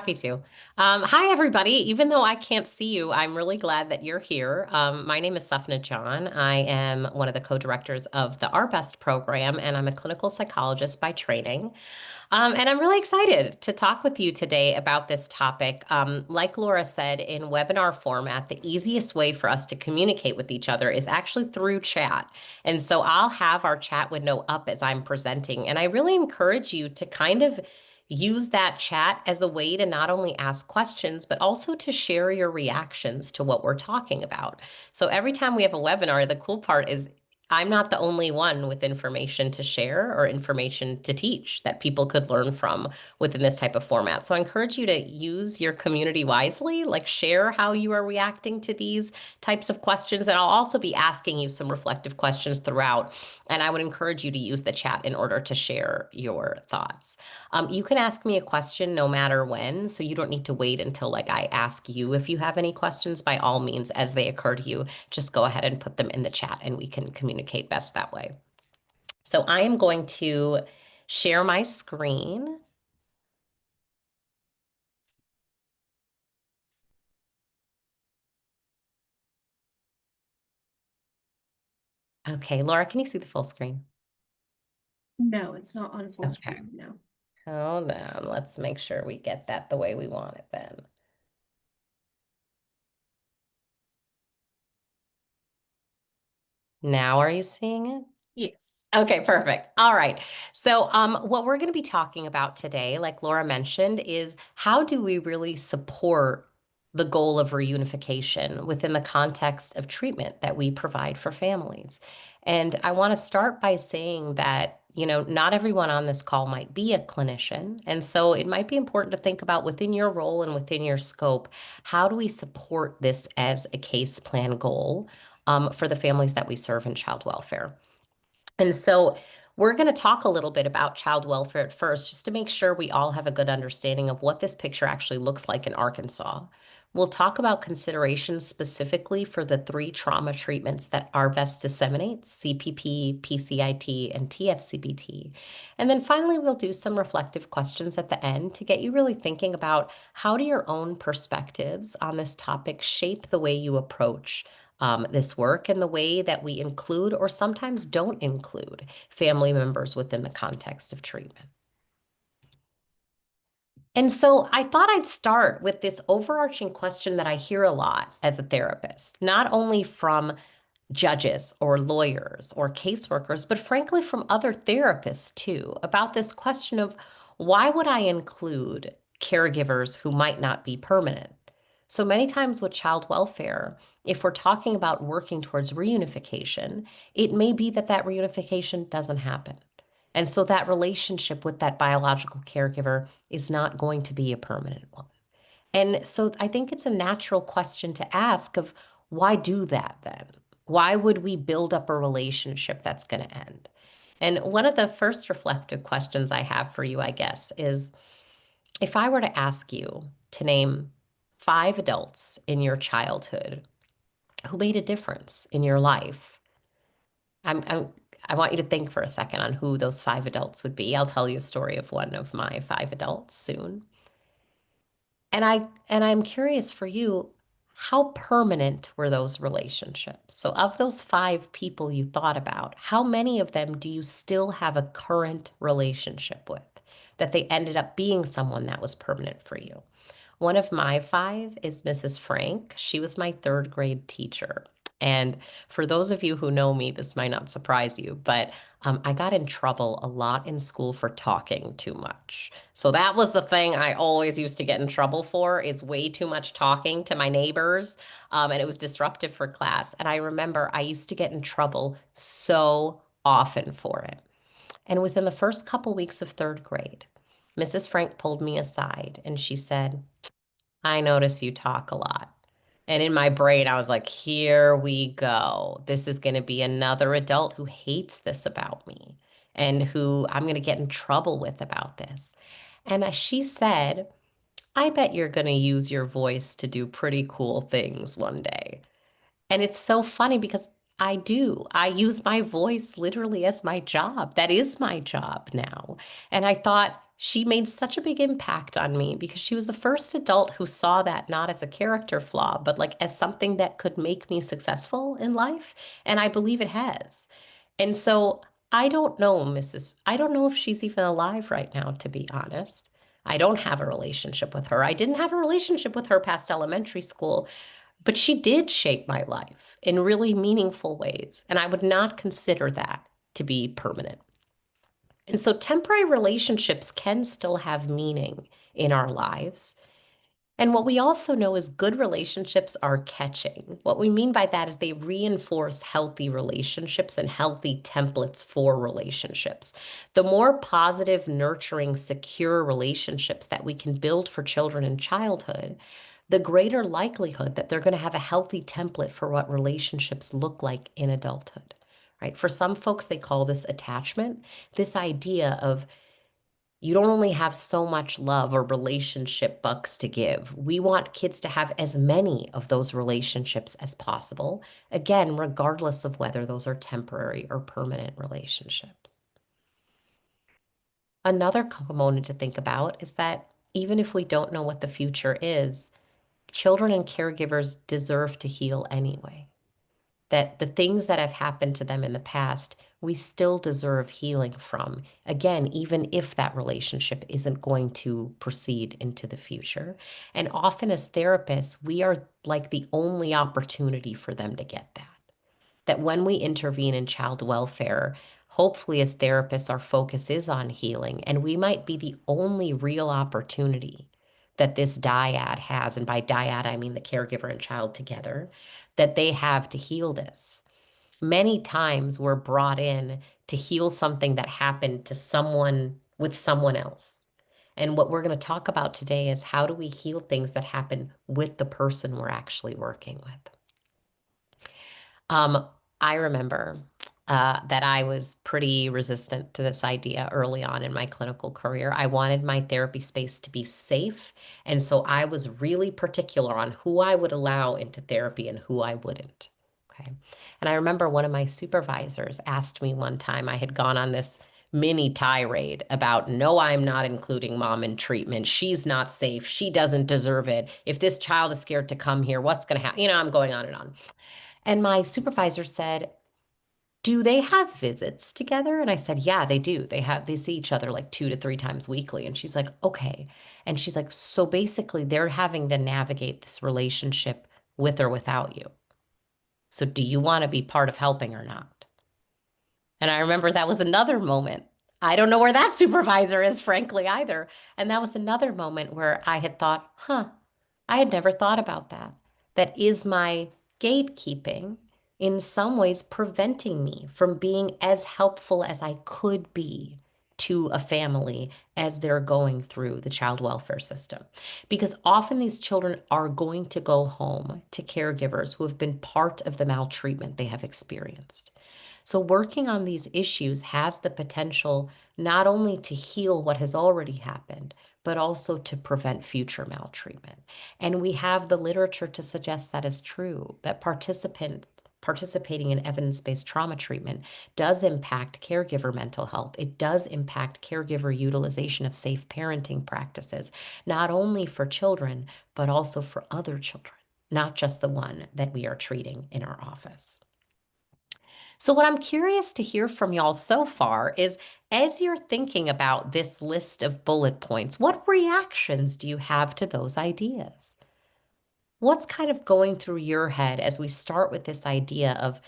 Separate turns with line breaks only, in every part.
happy to. Hi, everybody. Even though I can't see you, I'm really glad that you're here. My name is Safna John. I am one of the co-directors of the ARBEST program, and I'm a clinical psychologist by training. And I'm really excited to talk with you today about this topic. Like Laura said, in webinar format, the easiest way for us to communicate with each other is actually through chat. And so I'll have our chat window up as I'm presenting. And I really encourage you to kind of use that chat as a way to not only ask questions, but also to share your reactions to what we're talking about. So every time we have a webinar, the cool part is I'm not the only one with information to share or information to teach that people could learn from within this type of format. So I encourage you to use your community wisely, like share how you are reacting to these types of questions. And I'll also be asking you some reflective questions throughout. And I would encourage you to use the chat in order to share your thoughts. You can ask me a question no matter when, so you don't need to wait until like I ask you if you have any questions. By all means, as they occur to you, just go ahead and put them in the chat and we can communicate best that way. So I am going to share my screen. Okay, Laura, can you see the full screen?
No, it's not on full
Okay.
screen, no.
Hold on. Let's make sure we get that the way we want it then. Now, are you seeing it?
Yes.
Okay, perfect. All right. So, what we're going to be talking about today, like Laura mentioned, is how do we really support the goal of reunification within the context of treatment that we provide for families? And I want to start by saying that, not everyone on this call might be a clinician. And so it might be important to think about within your role and within your scope, how do we support this as a case plan goal, for the families that we serve in child welfare? And so we're going to talk a little bit about child welfare at first, just to make sure we all have a good understanding of what this picture actually looks like in Arkansas. We'll talk about considerations specifically for the three trauma treatments that ARBEST disseminates: CPP, PCIT, and TFCBT. And then finally, we'll do some reflective questions at the end to get you really thinking about how do your own perspectives on this topic shape the way you approach this work and the way that we include or sometimes don't include family members within the context of treatment. And so I thought I'd start with this overarching question that I hear a lot as a therapist, not only from judges or lawyers or caseworkers, but frankly from other therapists too, about this question of why would I include caregivers who might not be permanent? So many times with child welfare, if we're talking about working towards reunification, it may be that that reunification doesn't happen. And so that relationship with that biological caregiver is not going to be a permanent one. And so I think it's a natural question to ask of why do that then? Why would we build up a relationship that's going to end? And one of the first reflective questions I have for you, I guess, is if I were to ask you to name 5 adults in your childhood who made a difference in your life, I'm I want you to think for a second on who those 5 adults would be. I'll tell you a story of one of my 5 adults soon. And I'm curious for you, how permanent were those relationships? So of those 5 people you thought about, how many of them do you still have a current relationship with that they ended up being someone that was permanent for you? One of my 5 is Mrs. Frank. She was my third grade teacher. And for those of you who know me, this might not surprise you, but I got in trouble a lot in school for talking too much. So that was the thing I always used to get in trouble for, is way too much talking to my neighbors. And it was disruptive for class. And I remember I used to get in trouble so often for it. And within the first couple weeks of third grade, Mrs. Frank pulled me aside and she said, I notice you talk a lot. And in my brain, I was like, here we go. This is going to be another adult who hates this about me and who I'm going to get in trouble with about this. And as she said, I bet you're going to use your voice to do pretty cool things one day. And it's so funny because I do. I use my voice literally as my job. That is my job now. And I thought, She made such a big impact on me because she was the first adult who saw that not as a character flaw, but like as something that could make me successful in life. And I believe it has. And so I don't know if she's even alive right now, to be honest. I don't have a relationship with her. I didn't have a relationship with her past elementary school, but she did shape my life in really meaningful ways. And I would not consider that to be permanent. And so temporary relationships can still have meaning in our lives. And what we also know is good relationships are catching. What we mean by that is they reinforce healthy relationships and healthy templates for relationships. The more positive, nurturing, secure relationships that we can build for children in childhood, the greater likelihood that they're going to have a healthy template for what relationships look like in adulthood. Right? For some folks, they call this attachment, this idea of you don't only have so much love or relationship bucks to give. We want kids to have as many of those relationships as possible. Again, regardless of whether those are temporary or permanent relationships. Another component to think about is that even if we don't know what the future is, children and caregivers deserve to heal anyway. That the things that have happened to them in the past, we still deserve healing from. Again, even if that relationship isn't going to proceed into the future. And often as therapists, we are like the only opportunity for them to get that. That when we intervene in child welfare, hopefully as therapists, our focus is on healing, and we might be the only real opportunity that this dyad has, and by dyad, I mean the caregiver and child together, that they have to heal this. Many times we're brought in to heal something that happened to someone with someone else. And what we're going to talk about today is how do we heal things that happen with the person we're actually working with. Um, I remember that I was pretty resistant to this idea early on in my clinical career. I wanted my therapy space to be safe. And so I was really particular on who I would allow into therapy and who I wouldn't. Okay. And I remember one of my supervisors asked me one time, I had gone on this mini tirade about, no, I'm not including mom in treatment. She's not safe. She doesn't deserve it. If this child is scared to come here, what's going to happen? I'm going on and on. And my supervisor said, do they have visits together? And I said, yeah, they do. They see each other like 2 to 3 times weekly. And she's like, okay. And she's like, so basically they're having to navigate this relationship with or without you. So do you want to be part of helping or not? And I remember that was another moment. I don't know where that supervisor is, frankly, either. And that was another moment where I had thought, I had never thought about that. That is my gatekeeping in some ways preventing me from being as helpful as I could be to a family as they're going through the child welfare system. Because often these children are going to go home to caregivers who have been part of the maltreatment they have experienced. So, working on these issues has the potential not only to heal what has already happened, but also to prevent future maltreatment. And we have the literature to suggest that is true, that participating in evidence-based trauma treatment does impact caregiver mental health. It does impact caregiver utilization of safe parenting practices, not only for children, but also for other children, not just the one that we are treating in our office. So, what I'm curious to hear from y'all so far is as you're thinking about this list of bullet points, what reactions do you have to those ideas? What's kind of going through your head as we start with this idea of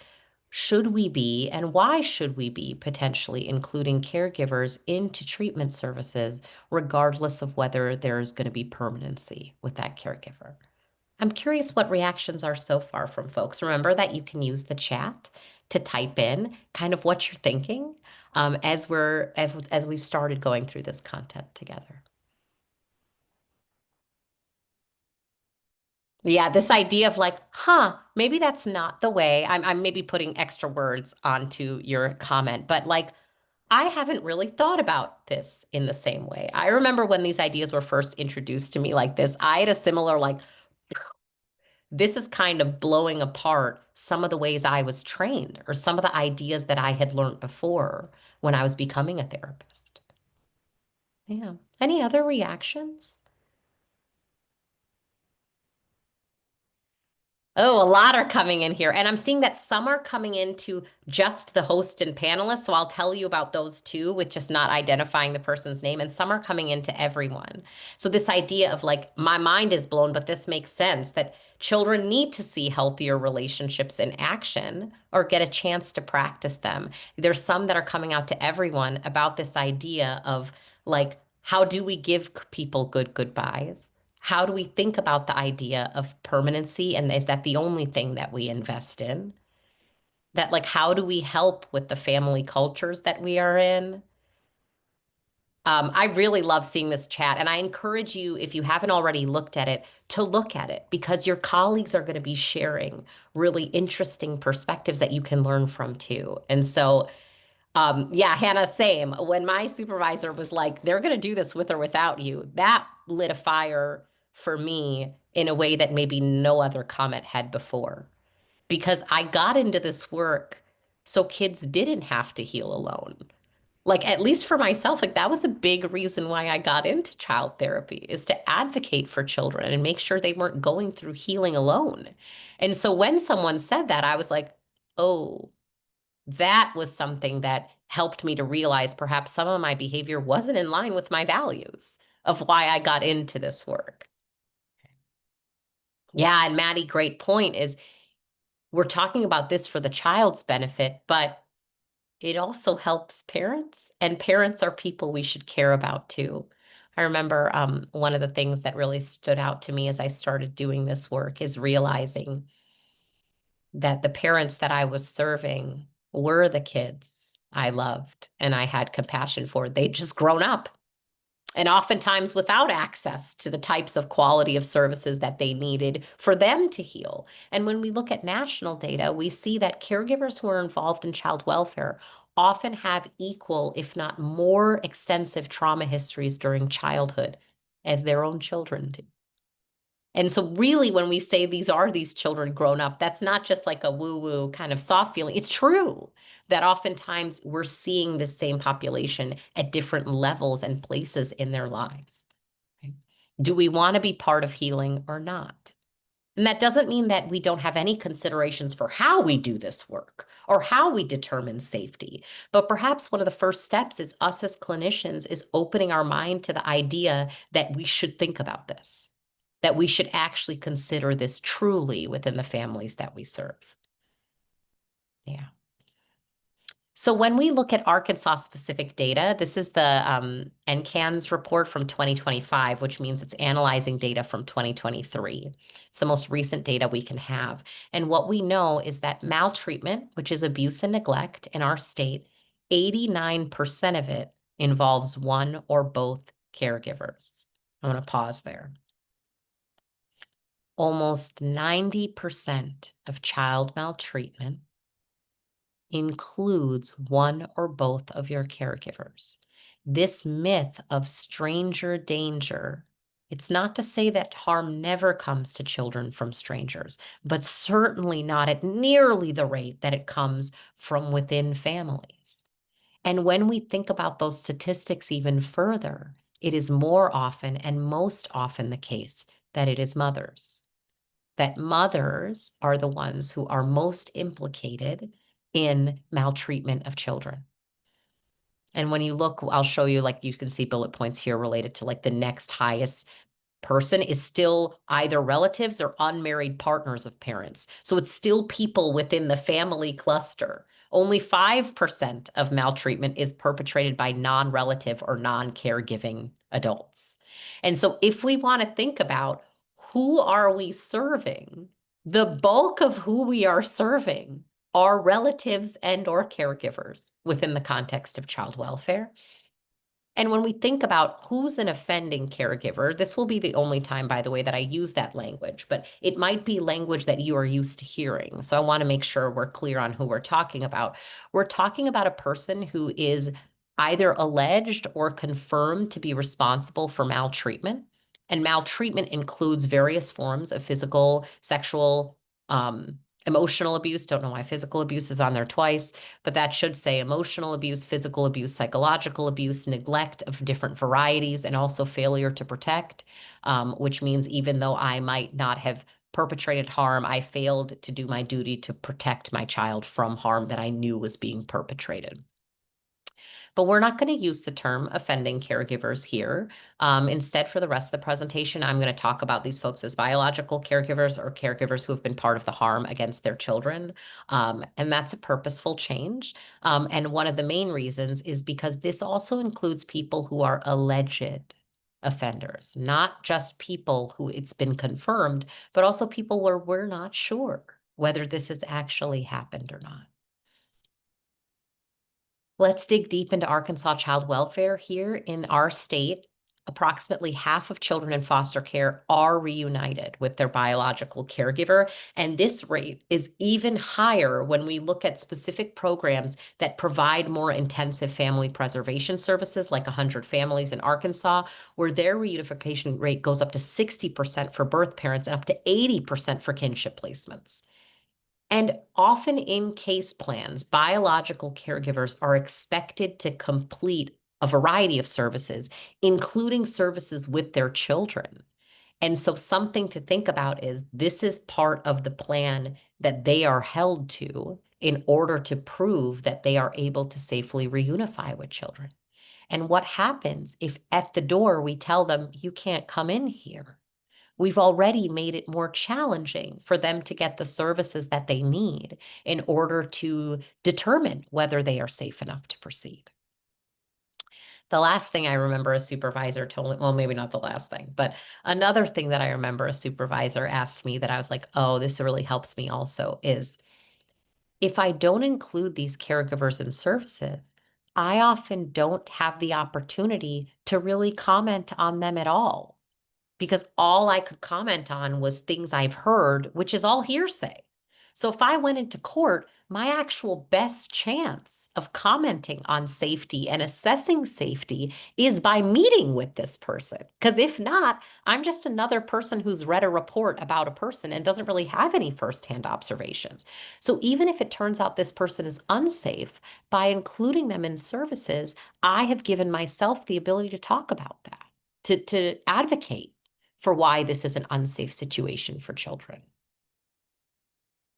should we be and why should we be potentially including caregivers into treatment services, regardless of whether there's going to be permanency with that caregiver? I'm curious what reactions are so far from folks. Remember that you can use the chat to type in kind of what you're thinking as we've started going through this content together. Yeah, this idea of like, maybe that's not the way. I'm maybe putting extra words onto your comment, but like, I haven't really thought about this in the same way. I remember when these ideas were first introduced to me like this, I had a similar like, this is kind of blowing apart some of the ways I was trained or some of the ideas that I had learned before when I was becoming a therapist. Yeah. Any other reactions? Oh, a lot are coming in here. And I'm seeing that some are coming into just the host and panelists. So I'll tell you about those too, with just not identifying the person's name. And some are coming into everyone. So this idea of like, my mind is blown, but this makes sense that children need to see healthier relationships in action or get a chance to practice them. There's some that are coming out to everyone about this idea of like, how do we give people good goodbyes? How do we think about the idea of permanency? And is that the only thing that we invest in? That, like, how do we help with the family cultures that we are in? I really love seeing this chat, and I encourage you, if you haven't already looked at it, to look at it because your colleagues are going to be sharing really interesting perspectives that you can learn from too. And so, yeah, Hannah, same. When my supervisor was like, they're going to do this with or without you, that lit a fire for me in a way that maybe no other comment had before. Because I got into this work so kids didn't have to heal alone. Like, at least for myself, like that was a big reason why I got into child therapy is to advocate for children and make sure they weren't going through healing alone. And so when someone said that, I was like, oh, that was something that helped me to realize perhaps some of my behavior wasn't in line with my values of why I got into this work. Yeah, and Maddie, great point is we're talking about this for the child's benefit, but it also helps parents, and parents are people we should care about too. I remember one of the things that really stood out to me as I started doing this work is realizing that the parents that I was serving were the kids I loved and I had compassion for. They'd just grown up and oftentimes without access to the types of quality of services that they needed for them to heal. And when we look at national data, we see that caregivers who are involved in child welfare often have equal, if not more, extensive trauma histories during childhood as their own children do. And so really when we say these children grown up, that's not just like a woo-woo kind of soft feeling. It's true that oftentimes we're seeing the same population at different levels and places in their lives. Right? Do we want to be part of healing or not? And that doesn't mean that we don't have any considerations for how we do this work or how we determine safety. But perhaps one of the first steps is us as clinicians is opening our mind to the idea that we should think about this, that we should actually consider this truly within the families that we serve. Yeah. So when we look at Arkansas specific data, this is the NCANS report from 2025, which means it's analyzing data from 2023. It's the most recent data we can have. And what we know is that maltreatment, which is abuse and neglect in our state, 89% of it involves one or both caregivers. I'm going to pause there. Almost 90% of child maltreatment includes one or both of your caregivers. This myth of stranger danger, it's not to say that harm never comes to children from strangers, but certainly not at nearly the rate that it comes from within families. And when we think about those statistics even further, it is more often and most often the case that it is mothers. That mothers are the ones who are most implicated in maltreatment of children. And when you look, I'll show you, like you can see bullet points here related to like the next highest person is still either relatives or unmarried partners of parents. So it's still people within the family cluster. Only 5% of maltreatment is perpetrated by non-relative or non-caregiving adults. And so if we want to think about who are we serving, the bulk of who we are serving are relatives and or caregivers within the context of child welfare. And when we think about who's an offending caregiver, this will be the only time, by the way, that I use that language, but it might be language that you are used to hearing. So I want to make sure we're clear on who we're talking about. We're talking about a person who is either alleged or confirmed to be responsible for maltreatment. And maltreatment includes various forms of physical, sexual, Emotional abuse, don't know why physical abuse is on there twice, but that should say emotional abuse, physical abuse, psychological abuse, neglect of different varieties, and also failure to protect, which means even though I might not have perpetrated harm, I failed to do my duty to protect my child from harm that I knew was being perpetrated. But we're not going to use the term offending caregivers here. Instead, for the rest of the presentation, I'm going to talk about these folks as biological caregivers or caregivers who have been part of the harm against their children. And that's a purposeful change. And one of the main reasons is because this also includes people who are alleged offenders, not just people who it's been confirmed, but also people where we're not sure whether this has actually happened or not. Let's dig deep into Arkansas child welfare. Here in our state, approximately half of children in foster care are reunited with their biological caregiver. And this rate is even higher when we look at specific programs that provide more intensive family preservation services, like 100 Families in Arkansas, where their reunification rate goes up to 60% for birth parents and up to 80% for kinship placements. And often in case plans, biological caregivers are expected to complete a variety of services, including services with their children. And so something to think about is this is part of the plan that they are held to in order to prove that they are able to safely reunify with children. And what happens if at the door we tell them, you can't come in here? We've already made it more challenging for them to get the services that they need in order to determine whether they are safe enough to proceed. The last thing I remember a supervisor told me, well, maybe not the last thing, but another thing that I remember a supervisor asked me that I was like, oh, this really helps me also is if I don't include these caregivers and services, I often don't have the opportunity to really comment on them at all because all I could comment on was things I've heard, which is all hearsay. So if I went into court, my actual best chance of commenting on safety and assessing safety is by meeting with this person. Because if not, I'm just another person who's read a report about a person and doesn't really have any firsthand observations. So even if it turns out this person is unsafe, by including them in services, I have given myself the ability to talk about that, to advocate for why this is an unsafe situation for children.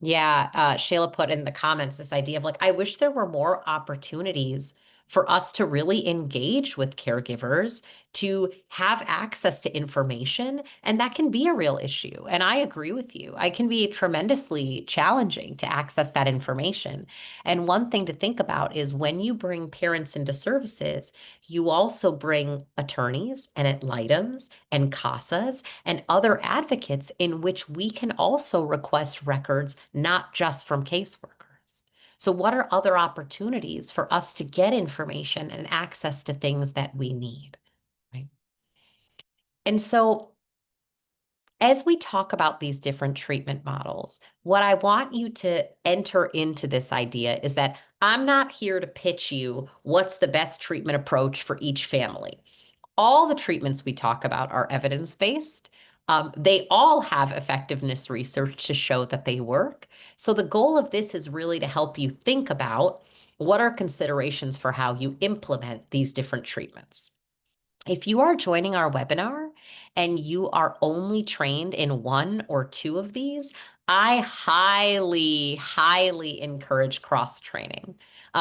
Yeah, Shayla put in the comments this idea of like, I wish there were more opportunities for us to really engage with caregivers, to have access to information, and that can be a real issue. And I agree with you. I can be tremendously challenging to access that information. And one thing to think about is when you bring parents into services, you also bring attorneys and ad litems and CASAs and other advocates in which we can also request records, not just from caseworkers. So what are other opportunities for us to get information and access to things that we need, right? And so as we talk about these different treatment models, what I want you to enter into this idea is that I'm not here to pitch you what's the best treatment approach for each family. All the treatments we talk about are evidence-based. They all have effectiveness research to show that they work. So the goal of this is really to help you think about what are considerations for how you implement these different treatments. If you are joining our webinar and you are only trained in one or two of these, I highly, highly encourage cross-training.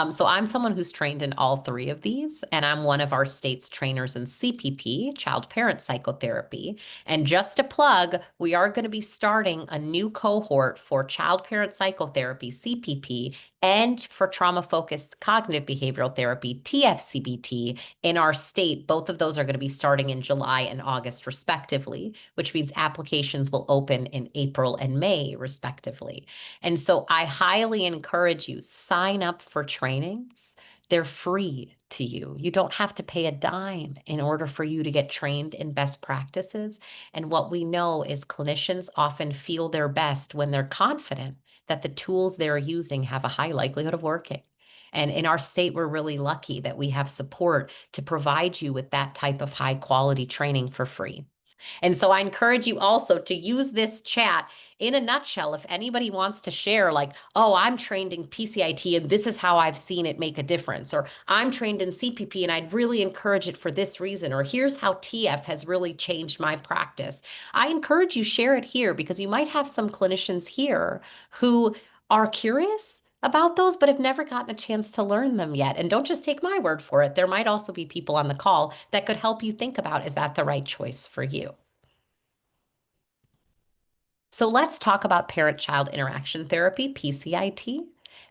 So I'm someone who's trained in all three of these, and I'm one of our state's trainers in CPP, child parent psychotherapy. And just to plug, we are going to be starting a new cohort for child parent psychotherapy, CPP, and for trauma-focused cognitive behavioral therapy, TFCBT, in our state. Both of those are going to be starting in July and August, respectively, which means applications will open in April and May, respectively. And so I highly encourage you, sign up for trainings. They're free to you. You don't have to pay a dime in order for you to get trained in best practices. And what we know is clinicians often feel their best when they're confident that the tools they're using have a high likelihood of working. And in our state, we're really lucky that we have support to provide you with that type of high quality training for free. And so I encourage you also to use this chat in a nutshell. If anybody wants to share, like, oh, I'm trained in PCIT and this is how I've seen it make a difference, or I'm trained in CPP and I'd really encourage it for this reason, or here's how TF has really changed my practice. I encourage you share it here because you might have some clinicians here who are curious about those, but have never gotten a chance to learn them yet. And don't just take my word for it. There might also be people on the call that could help you think about, is that the right choice for you? So let's talk about parent-child interaction therapy, PCIT.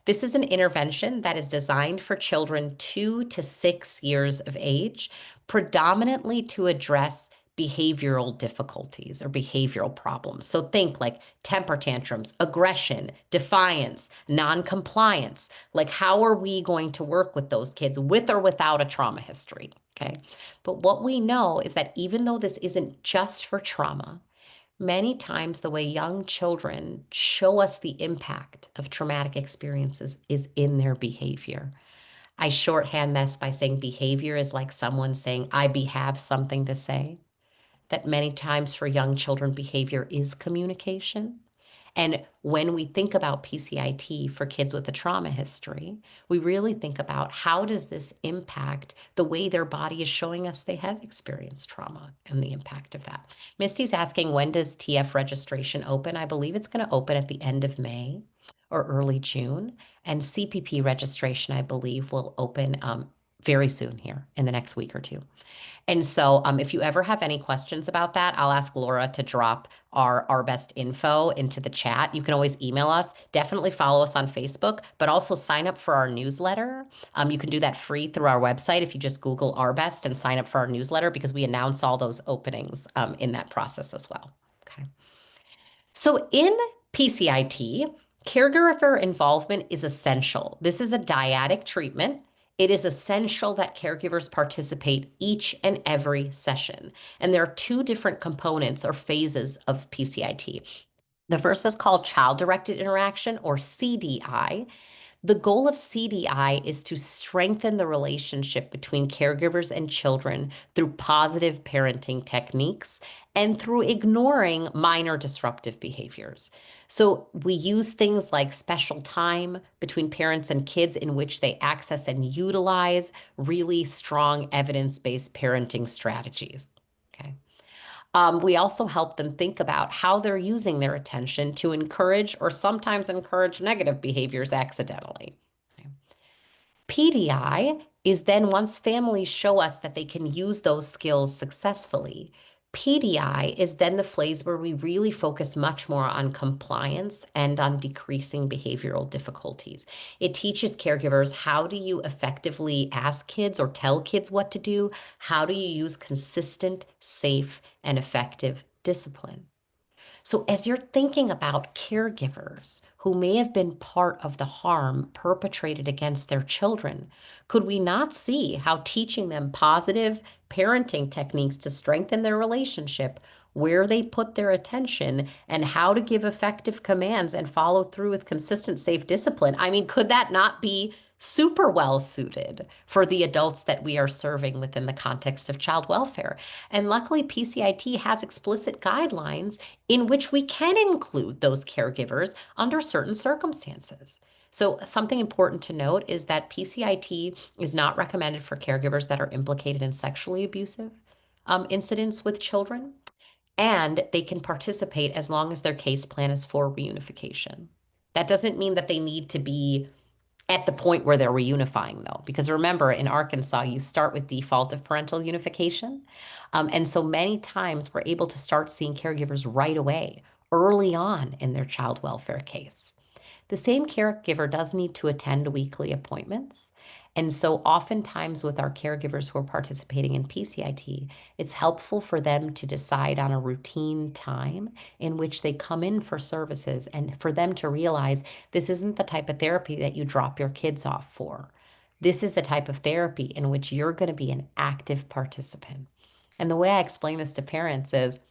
This is an intervention that is designed for children 2 to 6 years of age, predominantly to address behavioral difficulties or behavioral problems. So think like temper tantrums, aggression, defiance, non-compliance. Like, how are we going to work with those kids with or without a trauma history? Okay. But what we know is that even though this isn't just for trauma, many times, the way young children show us the impact of traumatic experiences is in their behavior. I shorthand this by saying behavior is like someone saying, have something to say. That many times for young children, behavior is communication. And when we think about PCIT for kids with a trauma history, we really think about how does this impact the way their body is showing us they have experienced trauma and the impact of that. Misty's asking, when does TF registration open? I believe it's going to open at the end of May or early June. And CPP registration, I believe, will open very soon here in the next week or two. And so if you ever have any questions about that, I'll ask Laura to drop our best info into the chat. You can always email us. Definitely follow us on Facebook, but also sign up for our newsletter. You can do that free through our website if you just Google ARBEST and sign up for our newsletter because we announce all those openings in that process as well. Okay. So in PCIT, caregiver involvement is essential. This is a dyadic treatment. It is essential that caregivers participate each and every session. And there are two different components or phases of PCIT. The first is called child-directed interaction, or CDI. The goal of CDI is to strengthen the relationship between caregivers and children through positive parenting techniques and through ignoring minor disruptive behaviors. So we use things like special time between parents and kids in which they access and utilize really strong evidence-based parenting strategies. Okay. We also help them think about how they're using their attention to encourage or sometimes encourage negative behaviors accidentally. PDI is then, once families show us that they can use those skills successfully, PDI is then the phase where we really focus much more on compliance and on decreasing behavioral difficulties. It teaches caregivers, how do you effectively ask kids or tell kids what to do? How do you use consistent, safe, and effective discipline? So, as you're thinking about caregivers who may have been part of the harm perpetrated against their children, could we not see how teaching them positive parenting techniques to strengthen their relationship, where they put their attention, and how to give effective commands and follow through with consistent, safe discipline? I mean, could that not be super well suited for the adults that we are serving within the context of child welfare? And luckily, PCIT has explicit guidelines in which we can include those caregivers under certain circumstances. So something important to note is that PCIT is not recommended for caregivers that are implicated in sexually abusive incidents with children, and they can participate as long as their case plan is for reunification. That doesn't mean that they need to be at the point where they're reunifying, though, because remember, in Arkansas, you start with default of parental unification. And so many times we're able to start seeing caregivers right away, early on in their child welfare case. The same caregiver does need to attend weekly appointments. And so oftentimes with our caregivers who are participating in PCIT, it's helpful for them to decide on a routine time in which they come in for services, and for them to realize this isn't the type of therapy that you drop your kids off for. This is the type of therapy in which you're going to be an active participant. And the way I explain this to parents is,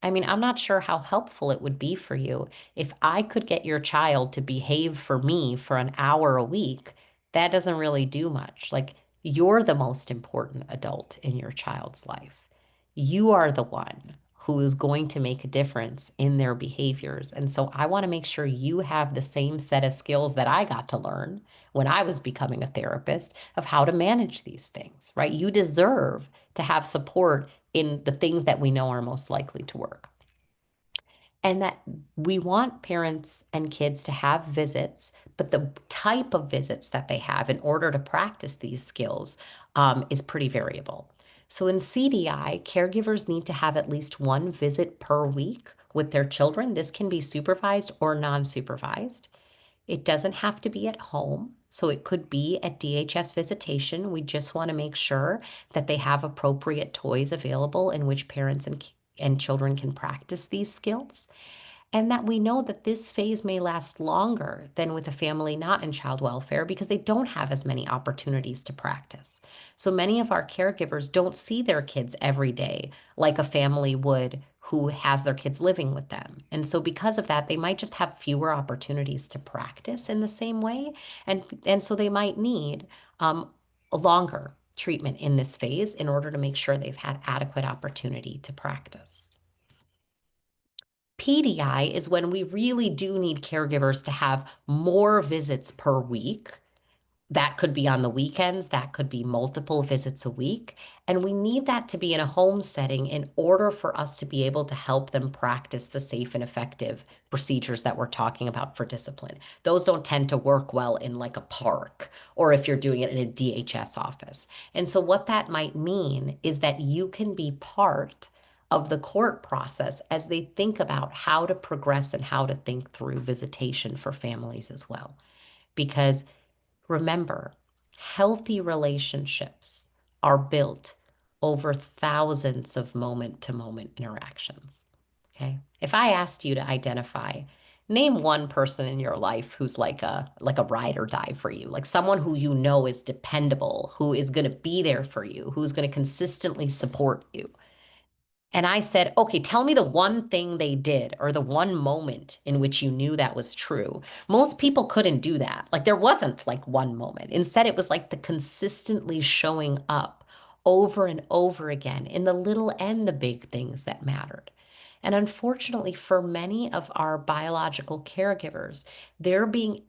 I mean, I'm not sure how helpful it would be for you if I could get your child to behave for me for an hour a week. That doesn't really do much. Like, you're the most important adult in your child's life. You are the one who is going to make a difference in their behaviors. And so I want to make sure you have the same set of skills that I got to learn when I was becoming a therapist of how to manage these things, right? You deserve to have support in the things that we know are most likely to work. And that we want parents and kids to have visits, but the type of visits that they have in order to practice these skills is pretty variable. So in CDI, caregivers need to have at least one visit per week with their children. This can be supervised or non-supervised. It doesn't have to be at home. So it could be at DHS visitation. We just want to make sure that they have appropriate toys available in which parents and children can practice these skills, and that we know that this phase may last longer than with a family not in child welfare because they don't have as many opportunities to practice. So many of our caregivers don't see their kids every day like a family would who has their kids living with them. And so because of that, they might just have fewer opportunities to practice in the same way. And so they might need a longer treatment in this phase in order to make sure they've had adequate opportunity to practice. PDI is when we really do need caregivers to have more visits per week. That could be on the weekends, that could be multiple visits a week. And we need that to be in a home setting in order for us to be able to help them practice the safe and effective procedures that we're talking about for discipline. Those don't tend to work well in like a park or if you're doing it in a DHS office. And so, what that might mean is that you can be part of the court process as they think about how to progress and how to think through visitation for families as well. Because remember, healthy relationships are built over thousands of moment to moment interactions. Okay. If I asked you to identify, name one person in your life who's like a ride or die for you, like someone who you know is dependable, who is going to be there for you, who's going to consistently support you. And I said, okay, tell me the one thing they did or the one moment in which you knew that was true. Most people couldn't do that. Like there wasn't like one moment. Instead, it was like the consistently showing up over and over again in the little and the big things that mattered. And unfortunately, for many of our biological caregivers, they're being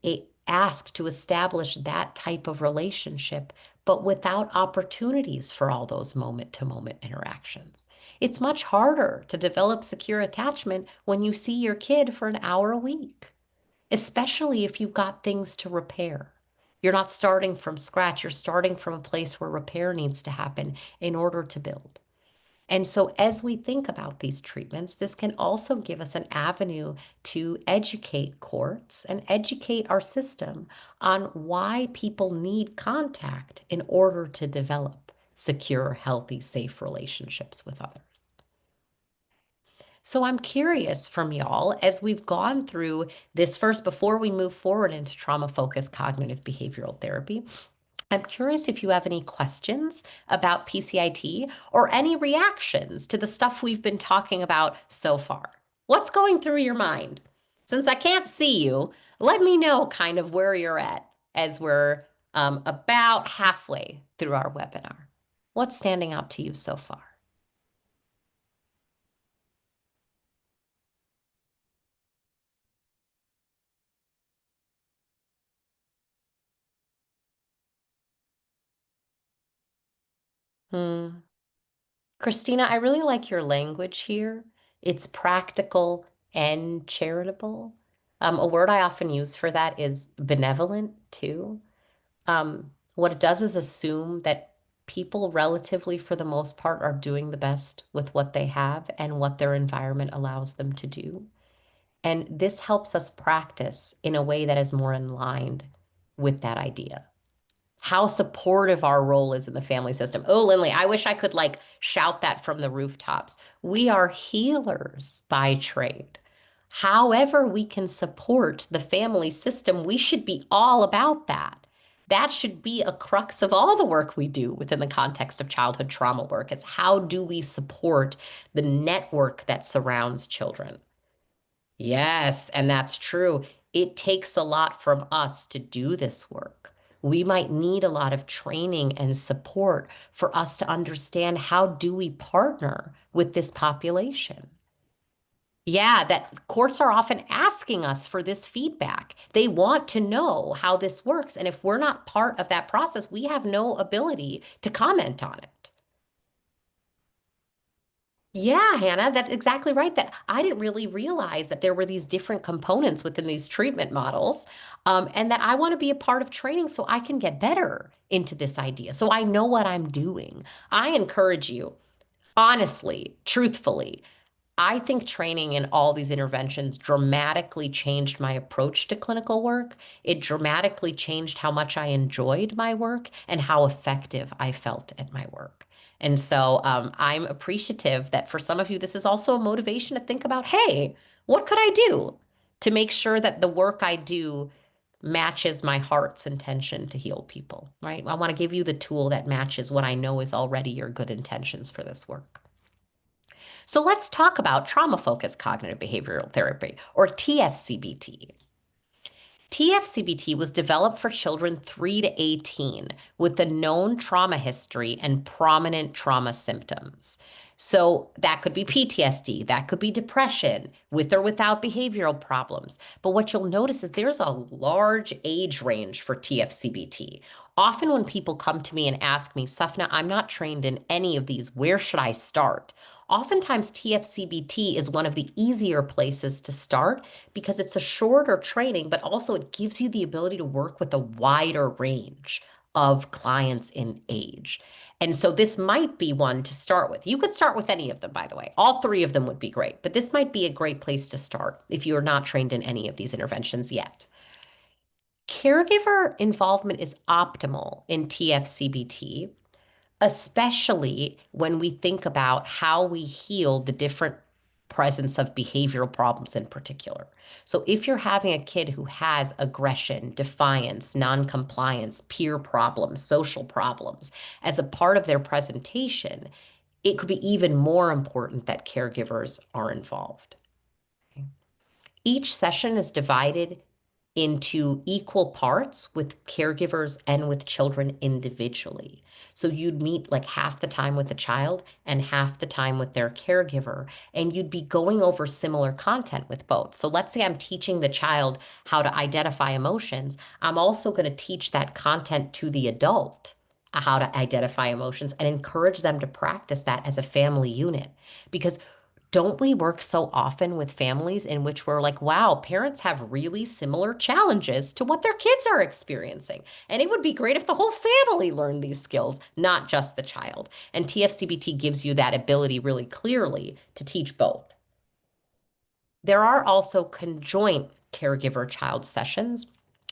asked to establish that type of relationship, but without opportunities for all those moment to moment interactions. It's much harder to develop secure attachment when you see your kid for an hour a week, especially if you've got things to repair. You're not starting from scratch, you're starting from a place where repair needs to happen in order to build. And so, as we think about these treatments, this can also give us an avenue to educate courts and educate our system on why people need contact in order to develop secure, healthy, safe relationships with others. So I'm curious from y'all, as we've gone through this first, before we move forward into trauma-focused cognitive behavioral therapy, I'm curious if you have any questions about PCIT or any reactions to the stuff we've been talking about so far. What's going through your mind? Since I can't see you, let me know kind of where you're at as we're about halfway through our webinar. What's standing out to you so far? Hmm. Christina, I really like your language here. It's practical and charitable. A word I often use for that is benevolent too. What it does is assume that people relatively, for the most part, are doing the best with what they have and what their environment allows them to do. And this helps us practice in a way that is more in line with that idea, how supportive our role is in the family system. Oh, Lindley, I wish I could like shout that from the rooftops. We are healers by trade. However, we can support the family system, we should be all about that. That should be a crux of all the work we do within the context of childhood trauma work. Is how do we support the network that surrounds children? Yes, and that's true. It takes a lot from us to do this work. we might need a lot of training and support for us to understand how do we partner with this population. Yeah, that courts are often asking us for this feedback. They want to know how this works. And if we're not part of that process, we have no ability to comment on it. Yeah, Hannah, that's exactly right. That I didn't really realize that there were these different components within these treatment models, and that I want to be a part of training so I can get better into this idea, so I know what I'm doing. I encourage you, honestly, truthfully, I think training in all these interventions dramatically changed my approach to clinical work. It dramatically changed how much I enjoyed my work and how effective I felt at my work. And so I'm appreciative that for some of you, this is also a motivation to think about, hey, what could I do to make sure that the work I do matches my heart's intention to heal people, right? I want to give you the tool that matches what I know is already your good intentions for this work. So let's talk about trauma-focused cognitive behavioral therapy, or TFCBT. TFCBT was developed for children 3 to 18 with a known trauma history and prominent trauma symptoms. So that could be PTSD, that could be depression, with or without behavioral problems. But what you'll notice is there's a large age range for TFCBT. Often when people come to me and ask me, Safna, I'm not trained in any of these, where should I start? Oftentimes, TFCBT is one of the easier places to start because it's a shorter training, but also it gives you the ability to work with a wider range of clients in age. And so this might be one to start with. You could start with any of them, by the way. All three of them would be great, but this might be a great place to start if you're not trained in any of these interventions yet. Caregiver involvement is optimal in TFCBT, especially when we think about how we heal the different presence of behavioral problems in particular. So if you're having a kid who has aggression, defiance, noncompliance, peer problems, social problems as a part of their presentation, it could be even more important that caregivers are involved. Each session is divided into equal parts with caregivers and with children individually. So you'd meet like half the time with the child and half the time with their caregiver, and you'd be going over similar content with both. So let's say I'm teaching the child how to identify emotions. I'm also going to teach that content to the adult, how to identify emotions, and encourage them to practice that as a family unit. Because don't we work so often with families in which we're like, wow, parents have really similar challenges to what their kids are experiencing? And it would be great if the whole family learned these skills, not just the child. And TFCBT gives you that ability really clearly to teach both. There are also conjoint caregiver child sessions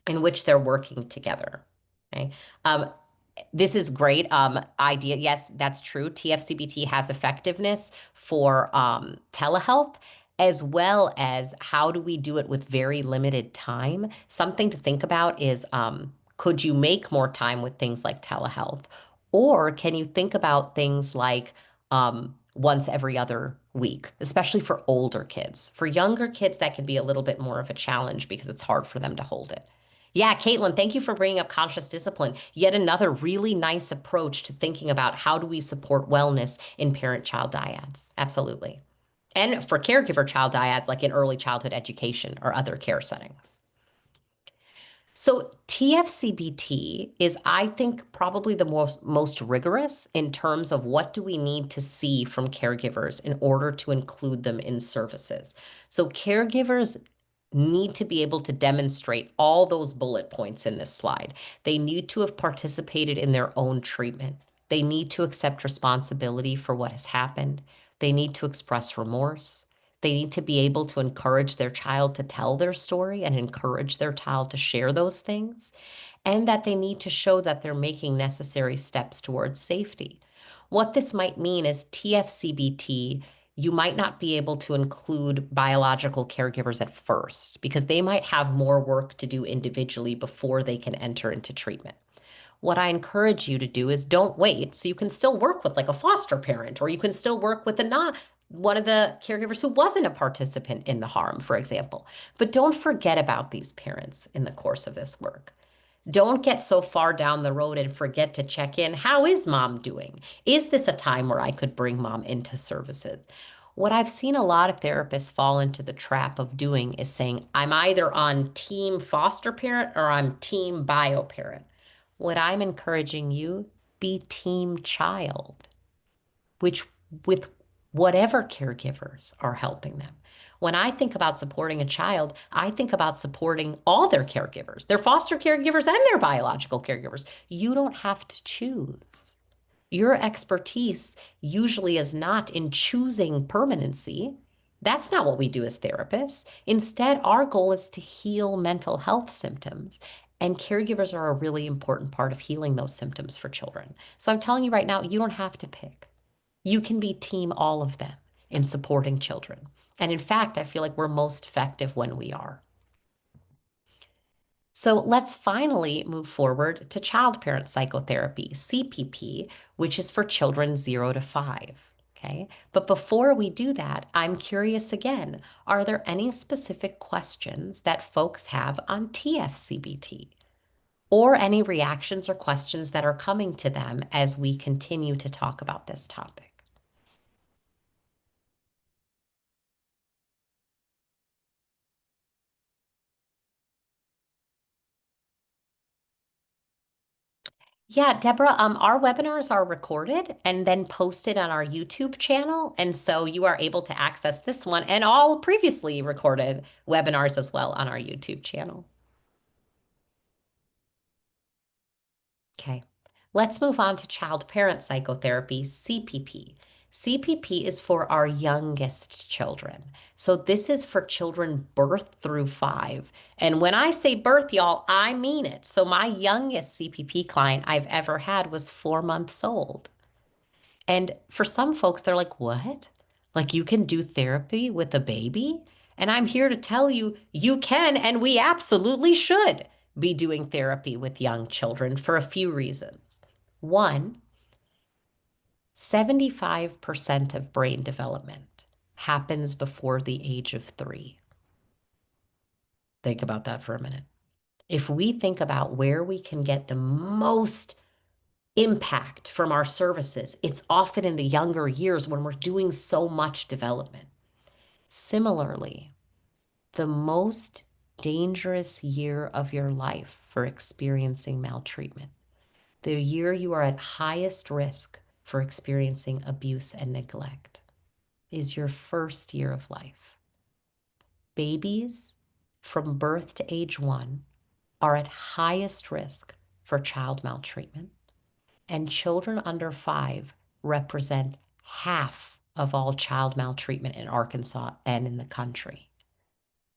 in which they're working together. Okay. This is great idea. Yes, that's true. TFCBT has effectiveness for telehealth, as well as how do we do it with very limited time. Something to think about is could you make more time with things like telehealth? Or can you think about things like once every other week, especially for older kids? For younger kids, that can be a little bit more of a challenge because it's hard for them to hold it. Yeah, Caitlin, thank you for bringing up conscious discipline. Yet another really nice approach to thinking about how do we support wellness in parent-child dyads. Absolutely. And for caregiver child dyads, like in early childhood education or other care settings. So TFCBT is, I think, probably the most rigorous in terms of what do we need to see from caregivers in order to include them in services. So caregivers need to be able to demonstrate all those bullet points in this slide. They need to have participated in their own treatment. They need to accept responsibility for what has happened. They need to express remorse. They need to be able to encourage their child to tell their story and encourage their child to share those things, and that they need to show that they're making necessary steps towards safety. What this might mean is TFCBT, you might not be able to include biological caregivers at first because they might have more work to do individually before they can enter into treatment. What I encourage you to do is don't wait. So you can still work with like a foster parent, or you can still work with a not one of the caregivers who wasn't a participant in the harm, for example. But don't forget about these parents in the course of this work. Don't get so far down the road and forget to check in. How is mom doing? Is this a time where I could bring mom into services? What I've seen a lot of therapists fall into the trap of doing is saying, I'm either on team foster parent or I'm team bio parent. What I'm encouraging you, be team child, which with whatever caregivers are helping them. When I think about supporting a child, I think about supporting all their caregivers, their foster caregivers and their biological caregivers. You don't have to choose. Your expertise usually is not in choosing permanency. That's not what we do as therapists. Instead, our goal is to heal mental health symptoms. And caregivers are a really important part of healing those symptoms for children. So I'm telling you right now, you don't have to pick. You can be team all of them in supporting children. And in fact, I feel like we're most effective when we are. So let's finally move forward to child parent psychotherapy, CPP, which is for children 0 to 5. Okay. But before we do that, I'm curious again, are there any specific questions that folks have on TFCBT or any reactions or questions that are coming to them as we continue to talk about this topic? Yeah, Deborah, our webinars are recorded and then posted on our YouTube channel. And so you are able to access this one and all previously recorded webinars as well on our YouTube channel. Okay, let's move on to child parent psychotherapy, CPP. CPP is for our youngest children. So this is for children birth through 5. And when I say birth, y'all, I mean it. So my youngest CPP client I've ever had was 4 months old. And for some folks, they're like, what? Like you can do therapy with a baby? And I'm here to tell you, you can, and we absolutely should be doing therapy with young children for a few reasons. One, 75% of brain development happens before the age of 3. Think about that for a minute. If we think about where we can get the most impact from our services, it's often in the younger years when we're doing so much development. Similarly, the most dangerous year of your life for experiencing maltreatment, the year you are at highest risk for experiencing abuse and neglect, is your first year of life. Babies from birth to age 1 are at highest risk for child maltreatment, and children under 5 represent half of all child maltreatment in Arkansas and in the country.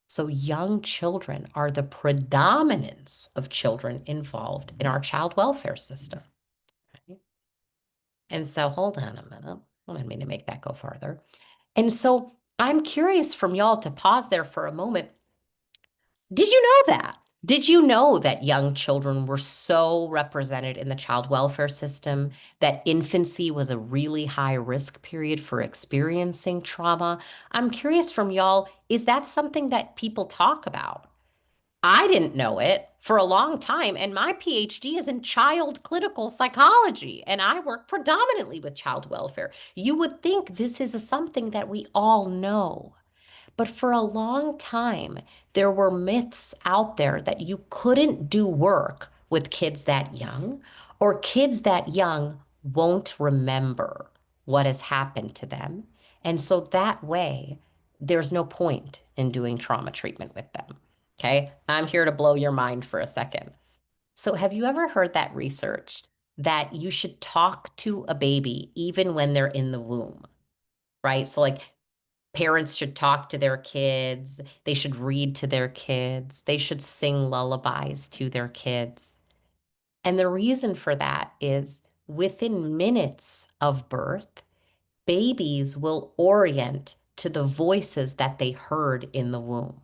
So young children are the predominance of children involved in our child welfare system. Right? And so hold on a minute. I didn't mean to make that go farther. And so I'm curious from y'all to pause there for a moment. Did you know that? Did you know that young children were so represented in the child welfare system that infancy was a really high risk period for experiencing trauma? I'm curious from y'all, is that something that people talk about? I didn't know it for a long time, and my PhD is in child clinical psychology, and I work predominantly with child welfare. You would think this is something that we all know. But for a long time, there were myths out there that you couldn't do work with kids that young, or kids that young won't remember what has happened to them. And so that way, there's no point in doing trauma treatment with them. Okay, I'm here to blow your mind for a second. So, have you ever heard that research that you should talk to a baby even when they're in the womb, right? So, like, parents should talk to their kids, they should read to their kids, they should sing lullabies to their kids. And the reason for that is within minutes of birth, babies will orient to the voices that they heard in the womb.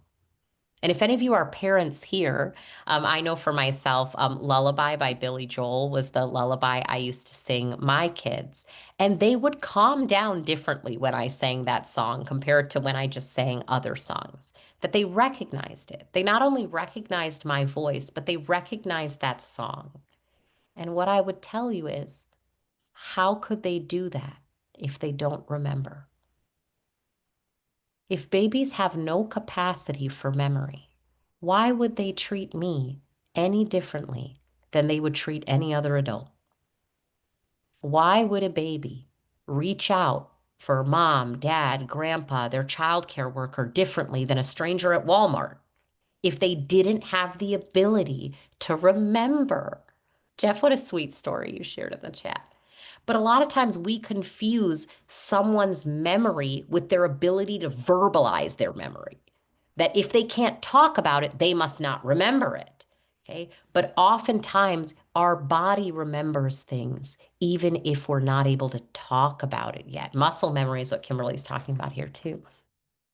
And if any of you are parents here, I know for myself, Lullaby by Billy Joel was the lullaby I used to sing my kids. And they would calm down differently when I sang that song compared to when I just sang other songs. That they recognized it. They not only recognized my voice, but they recognized that song. And what I would tell you is, how could they do that if they don't remember? If babies have no capacity for memory, why would they treat me any differently than they would treat any other adult? Why would a baby reach out for mom, dad, grandpa, their childcare worker differently than a stranger at Walmart if they didn't have the ability to remember? Jeff, what a sweet story you shared in the chat. But a lot of times we confuse someone's memory with their ability to verbalize their memory. That if they can't talk about it, they must not remember it. Okay. But oftentimes our body remembers things, even if we're not able to talk about it yet. Muscle memory is what Kimberly's talking about here, too.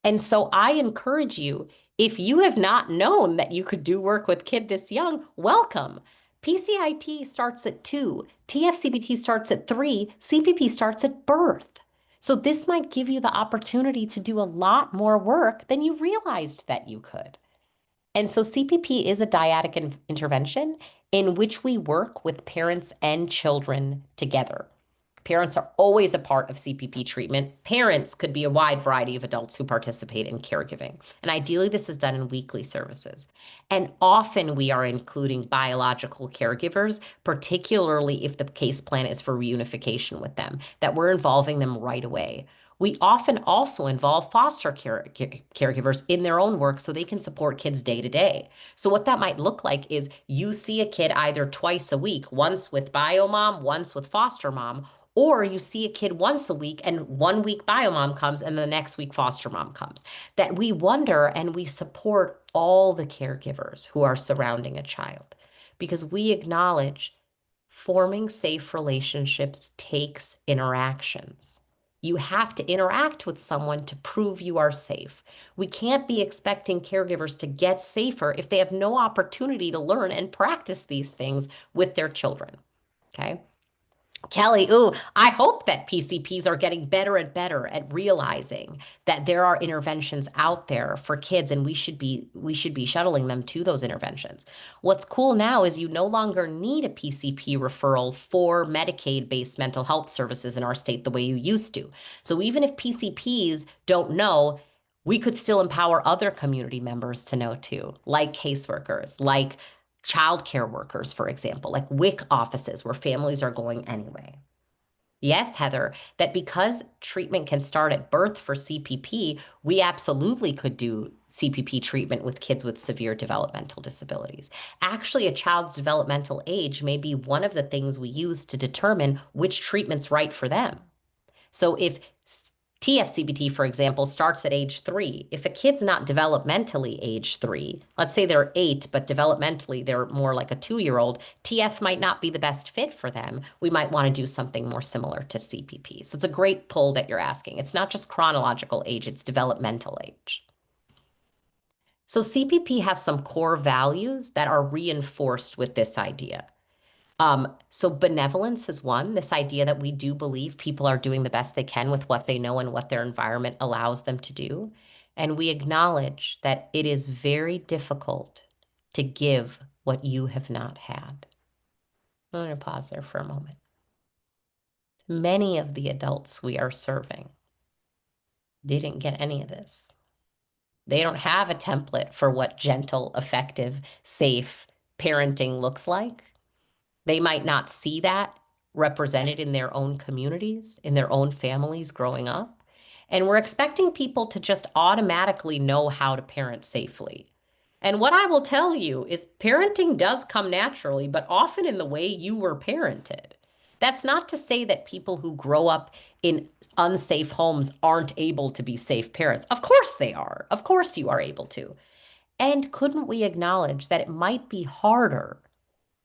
And so I encourage you, if you have not known that you could do work with kid this young, welcome. PCIT starts at 2, TFCBT starts at 3, CPP starts at birth. So this might give you the opportunity to do a lot more work than you realized that you could. And so CPP is a dyadic intervention in which we work with parents and children together. Parents are always a part of CPP treatment. Parents could be a wide variety of adults who participate in caregiving. And ideally, this is done in weekly services. And often we are including biological caregivers, particularly if the case plan is for reunification with them, that we're involving them right away. We often also involve foster caregivers in their own work so they can support kids day to day. So what that might look like is you see a kid either twice a week, once with bio mom, once with foster mom, or you see a kid once a week and 1 week bio mom comes and the next week foster mom comes. That we wonder and we support all the caregivers who are surrounding a child because we acknowledge forming safe relationships takes interactions. You have to interact with someone to prove you are safe. We can't be expecting caregivers to get safer if they have no opportunity to learn and practice these things with their children. Okay. Kelly, ooh, I hope that PCPs are getting better and better at realizing that there are interventions out there for kids and we should be shuttling them to those interventions. What's cool now is you no longer need a PCP referral for Medicaid-based mental health services in our state the way you used to. So even if PCPs don't know, we could still empower other community members to know too, like caseworkers, like childcare workers, for example, like WIC offices where families are going anyway. Yes, Heather, that because treatment can start at birth for CPP, we absolutely could do CPP treatment with kids with severe developmental disabilities. Actually, a child's developmental age may be one of the things we use to determine which treatment's right for them. So if TFCBT, for example, starts at age 3, if a kid's not developmentally age 3, let's say they're 8, but developmentally they're more like a 2-year-old, TF might not be the best fit for them. We might want to do something more similar to CPP. So it's a great pull that you're asking. It's not just chronological age, it's developmental age. So CPP has some core values that are reinforced with this idea. So benevolence is one, this idea that we do believe people are doing the best they can with what they know and what their environment allows them to do. And we acknowledge that it is very difficult to give what you have not had. I'm going to pause there for a moment. Many of the adults we are serving didn't get any of this. They don't have a template for what gentle, effective, safe parenting looks like. They might not see that represented in their own communities, in their own families growing up. And we're expecting people to just automatically know how to parent safely. And what I will tell you is parenting does come naturally, but often in the way you were parented. That's not to say that people who grow up in unsafe homes aren't able to be safe parents. Of course they are. Of course you are able to. And couldn't we acknowledge that it might be harder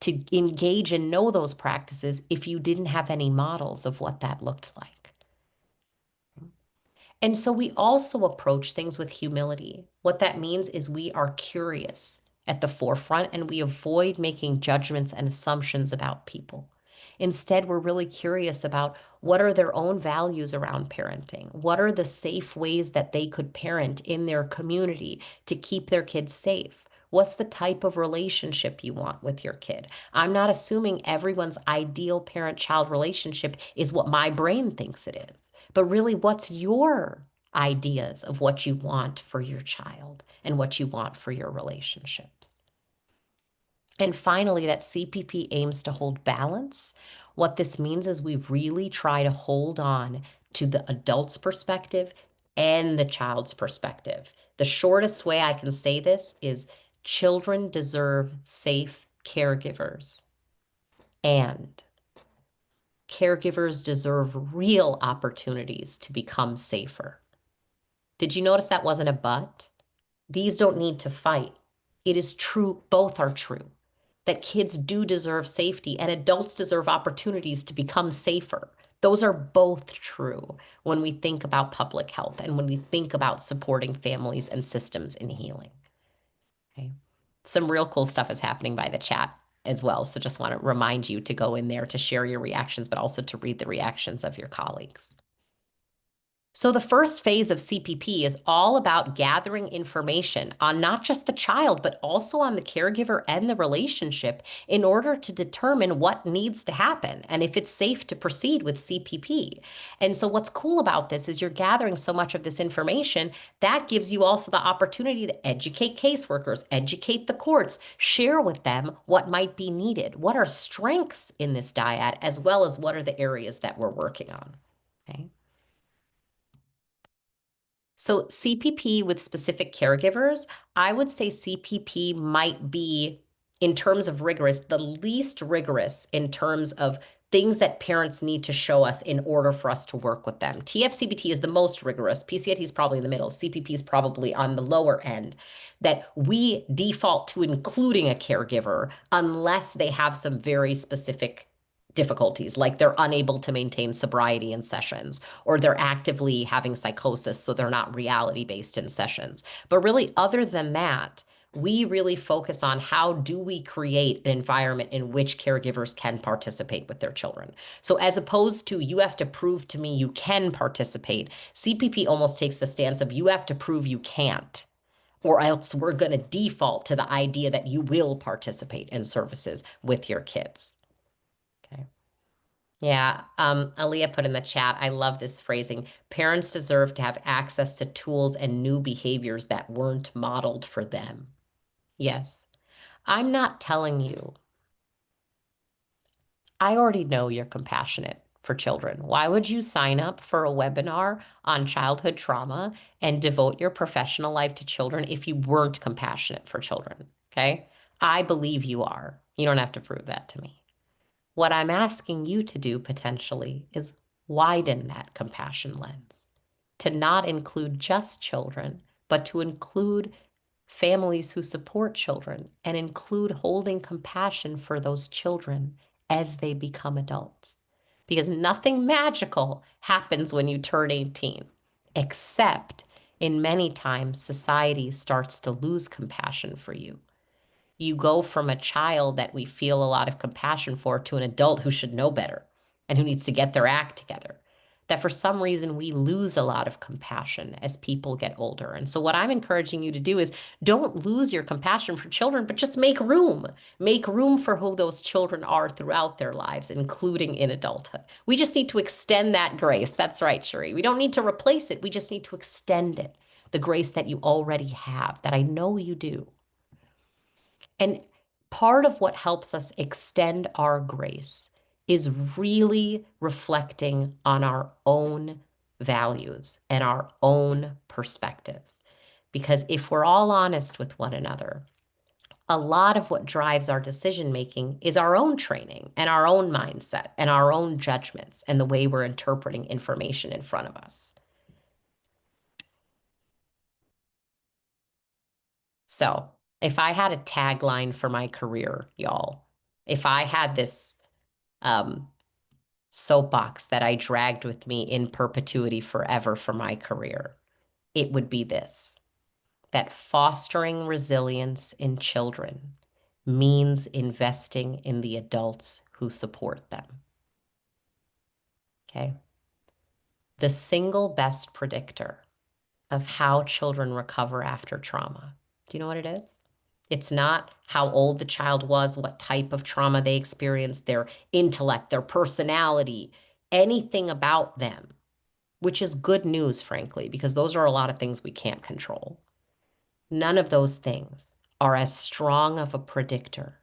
to engage and know those practices if you didn't have any models of what that looked like? And so we also approach things with humility. What that means is we are curious at the forefront and we avoid making judgments and assumptions about people. Instead, we're really curious about what are their own values around parenting? What are the safe ways that they could parent in their community to keep their kids safe? What's the type of relationship you want with your kid? I'm not assuming everyone's ideal parent-child relationship is what my brain thinks it is, but really, what's your ideas of what you want for your child and what you want for your relationships? And finally, that CPP aims to hold balance. What this means is we really try to hold on to the adult's perspective and the child's perspective. The shortest way I can say this is children deserve safe caregivers, and caregivers deserve real opportunities to become safer. Did you notice that wasn't a but? These don't need to fight. It is true, both are true, that kids do deserve safety and adults deserve opportunities to become safer. Those are both true when we think about public health and when we think about supporting families and systems in healing. Okay. Some real cool stuff is happening by the chat as well. So just want to remind you to go in there to share your reactions, but also to read the reactions of your colleagues. So the first phase of CPP is all about gathering information on not just the child, but also on the caregiver and the relationship in order to determine what needs to happen and if it's safe to proceed with CPP. And so what's cool about this is you're gathering so much of this information that gives you also the opportunity to educate caseworkers, educate the courts, share with them what might be needed, what are strengths in this dyad, as well as what are the areas that we're working on. Okay. So CPP with specific caregivers, I would say CPP might be, in terms of rigorous, the least rigorous in terms of things that parents need to show us in order for us to work with them. TFCBT is the most rigorous. PCIT is probably in the middle. CPP is probably on the lower end, that we default to including a caregiver unless they have some very specific difficulties, like they're unable to maintain sobriety in sessions, or they're actively having psychosis, so they're not reality-based in sessions. But really, other than that, we really focus on how do we create an environment in which caregivers can participate with their children. So as opposed to you have to prove to me you can participate, CPP almost takes the stance of you have to prove you can't, or else we're going to default to the idea that you will participate in services with your kids. Okay. Yeah, Aaliyah put in the chat, I love this phrasing. Parents deserve to have access to tools and new behaviors that weren't modeled for them. Yes. I'm not telling you. I already know you're compassionate for children. Why would you sign up for a webinar on childhood trauma and devote your professional life to children if you weren't compassionate for children? Okay? I believe you are. You don't have to prove that to me. What I'm asking you to do potentially is widen that compassion lens, to not include just children, but to include families who support children and include holding compassion for those children as they become adults. Because nothing magical happens when you turn 18, except in many times society starts to lose compassion for you. You go from a child that we feel a lot of compassion for to an adult who should know better and who needs to get their act together. That for some reason we lose a lot of compassion as people get older. And so what I'm encouraging you to do is don't lose your compassion for children, but just make room. Make room for who those children are throughout their lives, including in adulthood. We just need to extend that grace. That's right, Cherie. We don't need to replace it. We just need to extend it. The grace that you already have, that I know you do. And part of what helps us extend our grace is really reflecting on our own values and our own perspectives. Because if we're all honest with one another, a lot of what drives our decision making is our own training and our own mindset and our own judgments and the way we're interpreting information in front of us. So if I had a tagline for my career, y'all, if I had this um, soapbox that I dragged with me in perpetuity forever for my career, it would be this, that fostering resilience in children means investing in the adults who support them. Okay? The single best predictor of how children recover after trauma. Do you know what it is? It's not how old the child was, what type of trauma they experienced, their intellect, their personality, anything about them, which is good news, frankly, because those are a lot of things we can't control. None of those things are as strong of a predictor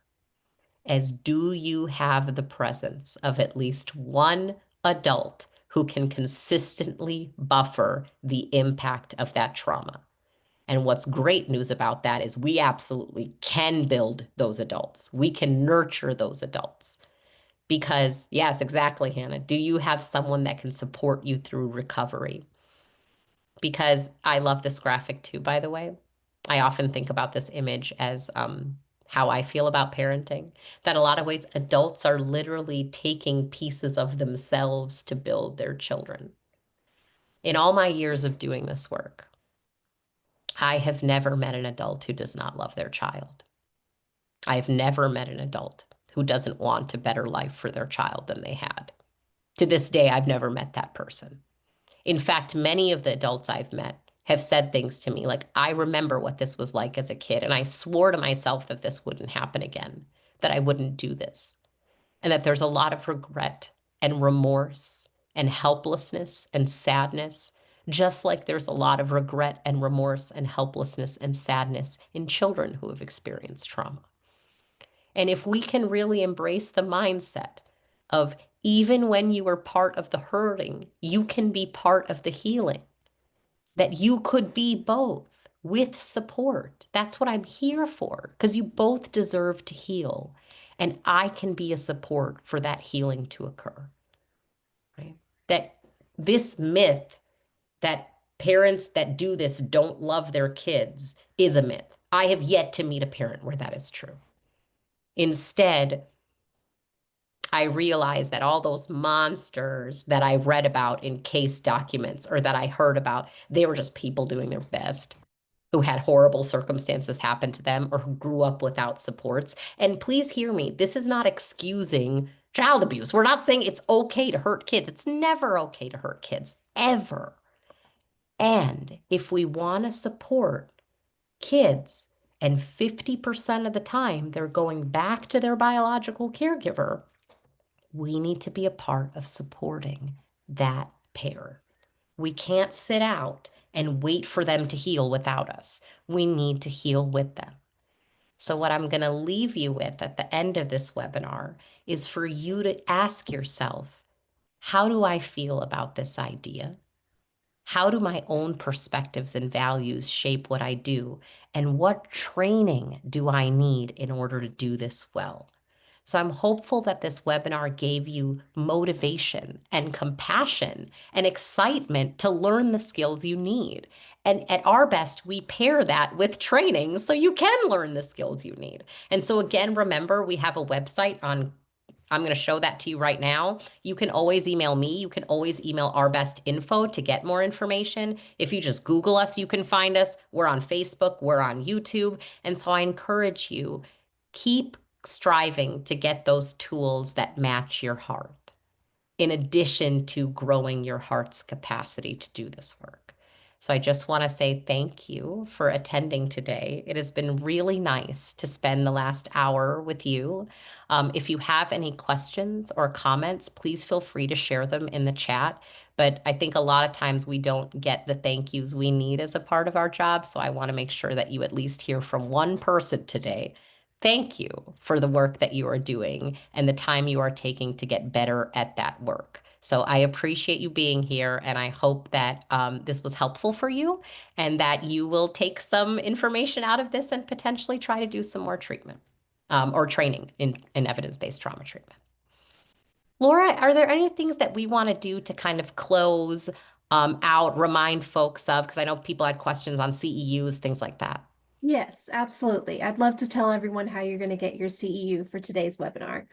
as do you have the presence of at least one adult who can consistently buffer the impact of that trauma. And what's great news about that is we absolutely can build those adults. We can nurture those adults. Because, yes, exactly, Hannah. Do you have someone that can support you through recovery? Because I love this graphic too, by the way. I often think about this image as how I feel about parenting, that a lot of ways adults are literally taking pieces of themselves to build their children. In all my years of doing this work, I have never met an adult who does not love their child. I have never met an adult who doesn't want a better life for their child than they had. To this day, I've never met that person. In fact, many of the adults I've met have said things to me like, I remember what this was like as a kid, and I swore to myself that this wouldn't happen again, that I wouldn't do this, and that there's a lot of regret and remorse and helplessness and sadness, just like there's a lot of regret and remorse and helplessness and sadness in children who have experienced trauma. And if we can really embrace the mindset of even when you are part of the hurting, you can be part of the healing, that you could be both with support. That's what I'm here for, because you both deserve to heal. And I can be a support for that healing to occur. Right? That this myth that parents that do this don't love their kids is a myth. I have yet to meet a parent where that is true. Instead, I realized that all those monsters that I read about in case documents or that I heard about, they were just people doing their best who had horrible circumstances happen to them or who grew up without supports. And please hear me, this is not excusing child abuse. We're not saying it's okay to hurt kids. It's never okay to hurt kids, ever. And if we want to support kids, and 50% of the time they're going back to their biological caregiver, we need to be a part of supporting that pair. We can't sit out and wait for them to heal without us. We need to heal with them. So what I'm going to leave you with at the end of this webinar is for you to ask yourself, how do I feel about this idea? How do my own perspectives and values shape what I do? And what training do I need in order to do this well? So I'm hopeful that this webinar gave you motivation and compassion and excitement to learn the skills you need. And at ARBEST, we pair that with training so you can learn the skills you need. And so again, remember, we have a website on, I'm going to show that to you right now. You can always email me. You can always email ARBEST info to get more information. If you just Google us, you can find us. We're on Facebook. We're on YouTube. And so I encourage you, keep striving to get those tools that match your heart, in addition to growing your heart's capacity to do this work. So I just want to say thank you for attending today. It has been really nice to spend the last hour with you. If you have any questions or comments, please feel free to share them in the chat. But I think a lot of times we don't get the thank yous we need as a part of our job. So I want to make sure that you at least hear from one person today. Thank you for the work that you are doing and the time you are taking to get better at that work. So I appreciate you being here, and I hope that this was helpful for you and that you will take some information out of this and potentially try to do some more treatment or training in evidence-based trauma treatment. Laura, are there any things that we want to do to kind of close out, remind folks of, because I know people had questions on CEUs, things like that?
Yes, absolutely. I'd love to tell everyone how you're going to get your CEU for today's webinar.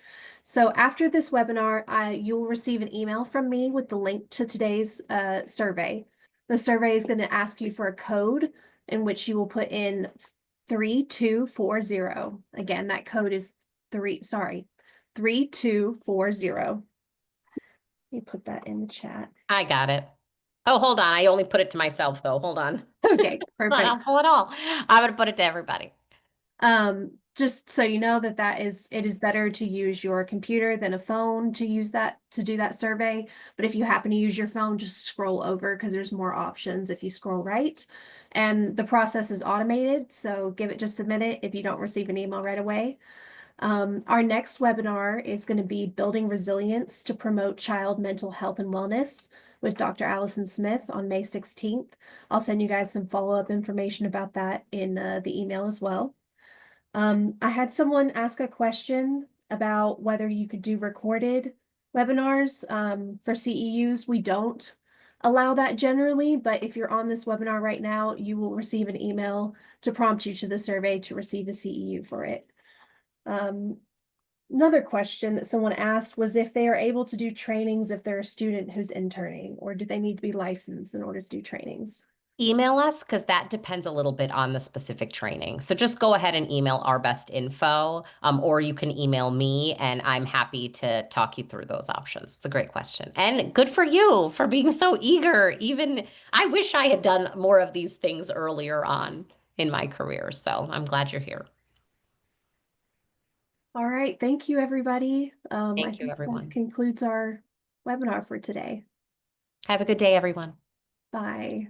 So after this webinar, you'll receive an email from me with the link to today's survey. The survey is going to ask you for a code in which you will put in 3240. Again, that code is 3240. Let me put that in the chat.
I got it. Oh, hold on. I only put it to myself though. Hold on.
Okay,
It's not
perfect.
helpful at all. I'm gonna put it to everybody.
Just so you know it is better to use your computer than a phone to use that to do that survey. But if you happen to use your phone, just scroll over because there's more options if you scroll right. And the process is automated, so give it just a minute if you don't receive an email right away. Our next webinar is going to be Building Resilience to Promote Child Mental Health and Wellness with Dr. Allison Smith on May 16th. I'll send you guys some follow-up information about that in the email as well. I had someone ask a question about whether you could do recorded webinars for CEUs. We don't allow that generally, but if you're on this webinar right now, you will receive an email to prompt you to the survey to receive a CEU for it. Um, Another question that someone asked was if they are able to do trainings if they're a student who's interning, or do they need to be licensed in order to do trainings?
Email us because that depends a little bit on the specific training. So just go ahead and email our best info, or you can email me and I'm happy to talk you through those options. It's a great question. And good for you for being so eager. Even I wish I had done more of these things earlier on in my career. So I'm glad you're here.
All right, thank you, everybody. I
Thank you,
think that
everyone.
concludes our webinar for today.
Have a good day, everyone.
Bye.